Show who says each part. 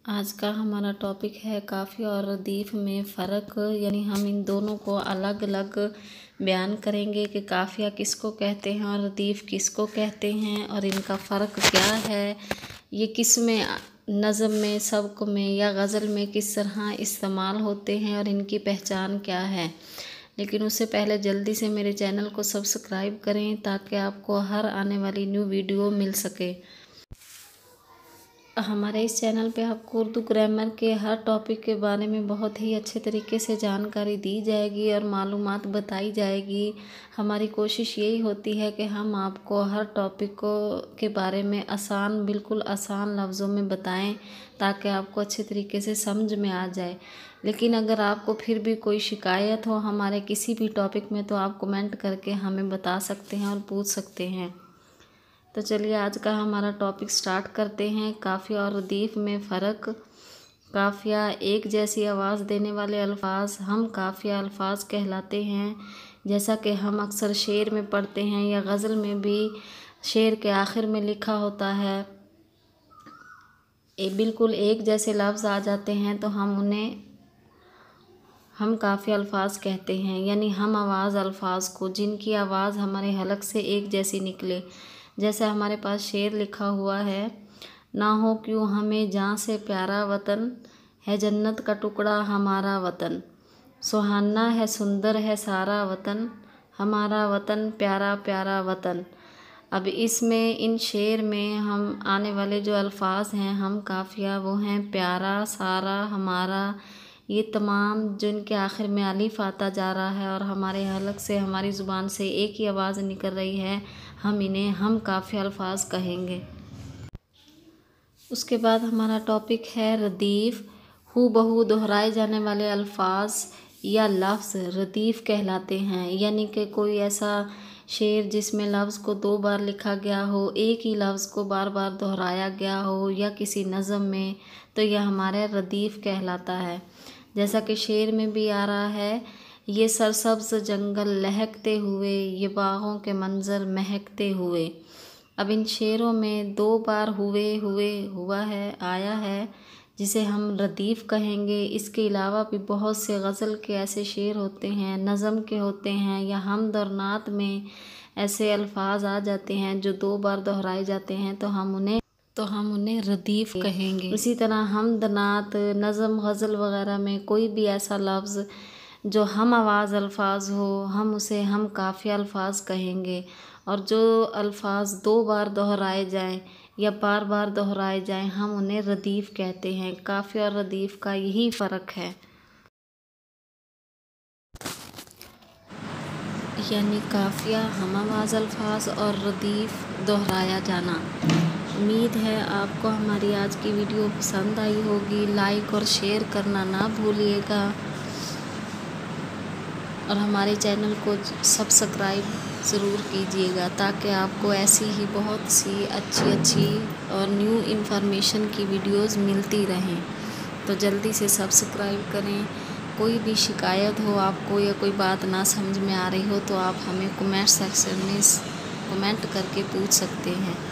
Speaker 1: आज का हमारा टॉपिक है काफ़िया और रदीफ़ में फ़र्क, यानी हम इन दोनों को अलग अलग बयान करेंगे कि काफ़िया किसको कहते हैं और रदीफ़ किसको कहते हैं और इनका फ़र्क क्या है, ये किस में नज़म में, सबक में या गज़ल में किस तरह इस्तेमाल होते हैं और इनकी पहचान क्या है। लेकिन उससे पहले जल्दी से मेरे चैनल को सब्सक्राइब करें ताकि आपको हर आने वाली न्यू वीडियो मिल सके। हमारे इस चैनल पे आपको उर्दू ग्रामर के हर टॉपिक के बारे में बहुत ही अच्छे तरीके से जानकारी दी जाएगी और मालूमात बताई जाएगी। हमारी कोशिश यही होती है कि हम आपको हर टॉपिक के बारे में बिल्कुल आसान लफ्ज़ों में बताएं ताकि आपको अच्छे तरीके से समझ में आ जाए। लेकिन अगर आपको फिर भी कोई शिकायत हो हमारे किसी भी टॉपिक में तो आप कमेंट करके हमें बता सकते हैं और पूछ सकते हैं। तो चलिए आज का हमारा टॉपिक स्टार्ट करते हैं। काफ़िया और रदीफ़ में फ़र्क। काफ़िया एक जैसी आवाज़ देने वाले अल्फाज हम काफ़िया अल्फाज कहलाते हैं। जैसा कि हम अक्सर शेर में पढ़ते हैं या गज़ल में भी शेर के आखिर में लिखा होता है, बिल्कुल एक जैसे लफ्ज़ आ जाते हैं तो हम काफ़िया अल्फाज कहते हैं, यानी हम आवाज़ अल्फाज को जिनकी आवाज़ हमारे हलक से एक जैसी निकले। जैसे हमारे पास शेर लिखा हुआ है, ना हो क्यों हमें जान से प्यारा वतन, है जन्नत का टुकड़ा हमारा वतन, सुहाना है सुंदर है सारा वतन, हमारा वतन प्यारा प्यारा वतन। अब इसमें इन शेर में हम आने वाले जो अल्फाज हैं हम काफ़िया वो हैं प्यारा, सारा, हमारा, ये तमाम जो इनके आखिर में अलिफ आता जा रहा है और हमारे हलक से हमारी ज़ुबान से एक ही आवाज़ निकल रही है, हम काफ़िया अल्फाज कहेंगे। उसके बाद हमारा टॉपिक है रदीफ़। हूबहू दोहराए जाने वाले अल्फाज या लफ्ज़ रदीफ़ कहलाते हैं, यानी कि कोई ऐसा शेर जिसमें लफ्ज़ को 2 बार लिखा गया हो, एक ही लफ्ज़ को बार बार दोहराया गया हो या किसी नज़म में, तो यह हमारे रदीफ़ कहलाता है। जैसा कि शेर में भी आ रहा है, ये सरसब्ज़ जंगल लहकते हुए, ये बागों के मंज़र महकते हुए। अब इन शेरों में 2 बार आया है जिसे हम रदीफ़ कहेंगे। इसके अलावा भी बहुत से गज़ल के ऐसे शेर होते हैं, नज़म के होते हैं या हमद और नात में ऐसे अल्फाज आ जाते हैं जो 2 बार दोहराए जाते हैं तो हम उन्हें रदीफ़ कहेंगे। इसी तरह हमद, नात, नज़म, गज़ल वगैरह में कोई भी ऐसा लफ्ज़ जो हम आवाज़ अल्फाज हो उसे हम काफ़िया अल्फाज कहेंगे। और जो अल्फाज 2 बार दोहराए जाएं या बार बार दोहराए जाएं हम उन्हें रदीफ़ कहते हैं। काफ़िया और रदीफ़ का यही फ़र्क है, यानी काफ़िया हम आवाज़ अल्फाज और रदीफ़ दोहराया जाना। उम्मीद है आपको हमारी आज की वीडियो पसंद आई होगी। लाइक और शेयर करना ना भूलिएगा और हमारे चैनल को सब्सक्राइब ज़रूर कीजिएगा ताकि आपको ऐसी ही बहुत सी अच्छी और न्यू इन्फॉर्मेशन की वीडियोस मिलती रहें। तो जल्दी से सब्सक्राइब करें। कोई भी शिकायत हो आपको या कोई बात ना समझ में आ रही हो तो आप हमें कमेंट सेक्शन में कमेंट करके पूछ सकते हैं।